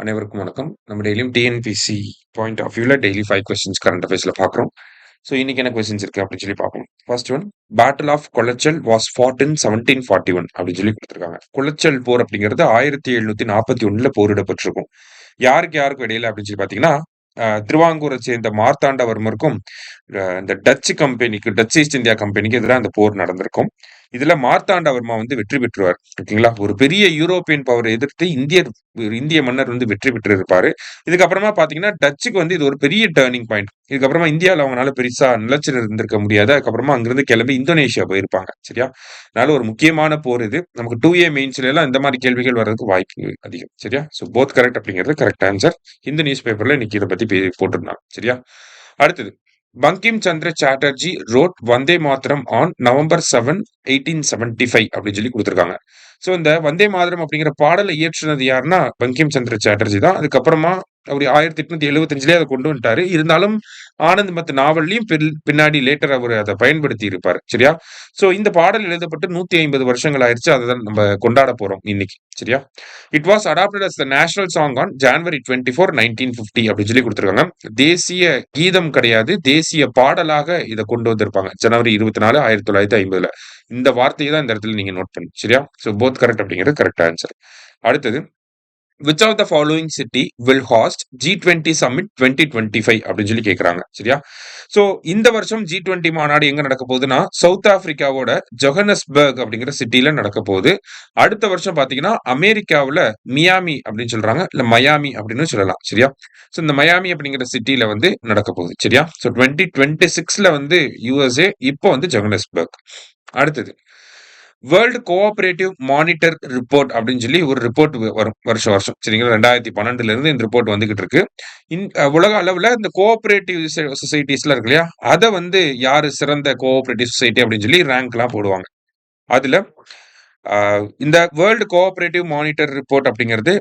அனைவருக்கும் வணக்கம். நம்ம டெய்லியும் டிஎன்பிஎஸ்சி பாயிண்ட் ஆஃப் வியூல டெய்லி 5 கொஸ்டின்ஸ் கரண்ட் அஃபேர்ஸ்ல பார்க்குறோம். ஸோ இன்னைக்கு என்ன கொஸ்டின்ஸ் இருக்கு அப்படின்னு சொல்லி பார்ப்போம். First one, battle of Colachel was fought in 1741 அப்படின்னு சொல்லி கொடுத்துருக்காங்க. குளச்சல் போர் அப்படிங்கிறது 1741 போரிடப்பட்டிருக்கும். யாருக்கு யாருக்கும் இடையில அப்படின்னு சொல்லி பார்த்தீங்கன்னா, திருவாங்கூரை சேர்ந்த மார்த்தாண்டவர்மருக்கும் இந்த டச் ஈஸ்ட் இந்தியா கம்பெனிக்கு எதிராக அந்த போர் நடந்திருக்கும். இதுல மார்த்தாண்டவர்மா வந்து வெற்றி பெற்றுவார். ஓகேங்களா, ஒரு பெரிய யூரோப்பியன் பவரை எதிர்த்து இந்திய மன்னர் வந்து வெற்றி பெற்று இருப்பாரு. இதுக்கப்புறமா பாத்தீங்கன்னா டச்சுக்கு வந்து இது ஒரு பெரிய டேர்னிங் பாயிண்ட். இதுக்கப்புறமா இந்தியாவில் அவங்களால பெருசா நிலச்சி இருந்திருக்க முடியாது. அதுக்கப்புறமா அங்கிருந்து கிளம்பி இந்தோனேஷியா போயிருப்பாங்க. சரியா, அதனால ஒரு முக்கியமான போர் இது. நமக்கு 2A மெயின்ஸ்ல எல்லாம் இந்த மாதிரி கேள்விகள் வர்றதுக்கு வாய்ப்பு அதிகம். சரியா, ஸோ போத் கரெக்ட் அப்படிங்கிறது கரெக்ட் ஆன்சர். இந்த நியூஸ் பேப்பர்ல இன்னைக்கு இதை பத்தி போட்டிருந்தாங்க. சரியா, அடுத்தது, Bankim Chandra Chatterjee wrote Vande Mataram on November 7, 1875 அப்படின்னு சொல்லி கொடுத்துருக்காங்க. ஸோ இந்த வந்தே மாதரம் அப்படிங்கிற பாடலை இயற்றுனது யாருன்னா பங்கிம் சந்திர சாட்டர்ஜி தான். அதுக்கப்புறமா அவர் 1875 அதை கொண்டு வந்துட்டாரு. இருந்தாலும் ஆனந்த் மத் நாவல்லையும் பின்னாடி லேட்டர் அவர் அதை பயன்படுத்தி இருப்பாரு. சரியா, ஸோ இந்த பாடல் எழுதப்பட்டு 150 வருஷங்கள் ஆயிருச்சு. அதை தான் நம்ம கொண்டாட போறோம் இன்னைக்கு. சரியா, it was adopted as the national song on January 24, 1950 அப்படின்னு சொல்லி கொடுத்துருக்காங்க. தேசிய கீதம் கிடையாது, தேசிய பாடலாக இதை கொண்டு வந்திருப்பாங்க January 24, 1950. இந்த வார்த்தையை தான் இந்த இடத்துல நீங்க நோட் பண்ணி. சரியா, ஸோ போத் கரெக்ட் அப்படிங்கிறது கரெக்ட் ஆன்சர். அடுத்தது, which of the following city will host G20 summit 2025 அப்படின்னு சொல்லி கேக்குறாங்க. சரியா, சோ இந்த வருஷம் G20 மாநாடு எங்க நடக்க போகுதுன்னா சவுத் ஆப்பிரிக்காவோட ஜொஹனஸ்பர்க் அப்படிங்கிற சிட்டில நடக்க போகுது. அடுத்த வருஷம் பாத்தீங்கன்னா அமெரிக்காவுல மியாமி அப்படின்னு சொல்றாங்க, இல்ல மயாமி அப்படின்னு சொல்லலாம். சரியா, சோ இந்த மயாமி அப்படிங்கிற சிட்டில வந்து நடக்க போகுது. சரியா, சோ 2026ல வந்து USA, இப்போ வந்து ஜொஹனஸ்பர்க். அடுத்தது, வேர்ல்டு கோஆபரேட்டிவ் மானிட்டர் ரிப்போர்ட் அப்படின்னு சொல்லி ஒரு ரிப்போர்ட் வரும் வருஷம் வருஷம். சரிங்களா, 2012 இருந்து இந்த ரிப்போர்ட் வந்துகிட்டு இருக்கு. உலக அளவுல இந்த கோஆபரேட்டிவ் சொசைட்டிஸ்ல இருக்கு இல்லையா, அதை வந்து யாரு சிறந்த கோஆபரேட்டிவ் சொசைட்டி அப்படின்னு சொல்லி ரேங்க் எல்லாம் போடுவாங்க. அதுல இந்த வேர்ல்டு கோஆபரேட்டிவ் மானிட்டர் ரிப்போர்ட் அப்படிங்கிறது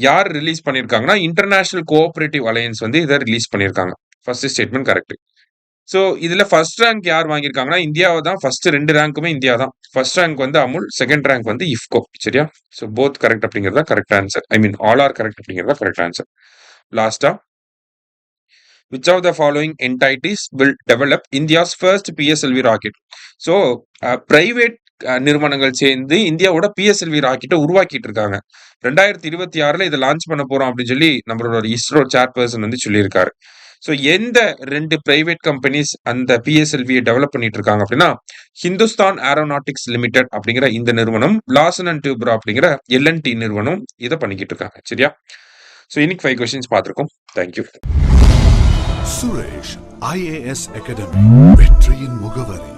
யார் ரிலீஸ் பண்ணிருக்காங்கன்னா இன்டர்நேஷனல் கோஆபரேட்டிவ் அலையன்ஸ் வந்து இதை ரிலீஸ் பண்ணிருக்காங்க. First statement correct. சோ இதுல ஃபர்ஸ்ட் ரேங்க் யார் வாங்கியிருக்காங்கன்னா இந்தியாவை தான். ஃபர்ஸ்ட் 2 ரேங்க்குமே இந்தியா தான். ஃபர்ஸ்ட் ரேங்க் வந்து அமுல், செகண்ட் ரேங்க் வந்து இஃப்கோ. சரியா, சோ போத் கரெக்ட் அப்படிங்கறத correct answer. I mean all are correct அப்படிங்கறத கரெக்ட் ஆன்சர். லாஸ்டா, which of the following entities will develop India's first PSLV rocket? So private நிறுவனங்கள் சேர்ந்து இந்தியாவோட PSLV ராக்கெட்டை உருவாக்கிட்டு இருக்காங்க. 2026ல இதை லான்ச் பண்ண போறோம் அப்படின்னு சொல்லி நம்மளோட இஸ்ரோ சேர்பர்சன் வந்து சொல்லியிருக்காரு. ஸோ எந்த 2 பிரைவேட் கம்பெனிஸ் அந்த PSLV டெவலப் பண்ணிட்டு இருக்காங்க அப்படின்னா ஹிந்துஸ்தான் ஏரோநாட்டிக்ஸ் லிமிடெட் அப்படிங்கிற இந்த நிறுவனம், லார்சன் அண்ட் டூப்ரோ அப்படிங்கிற LNT நிறுவனம் இதை பண்ணிக்கிட்டு இருக்காங்க. சரியா, ஸோ இன்னைக்கு 5 கொஸ்டின்ஸ் பார்த்துருக்கோம். தேங்க்யூ. சுரேஷ் IAS அகாடமி, வெற்றியின் முகவரி.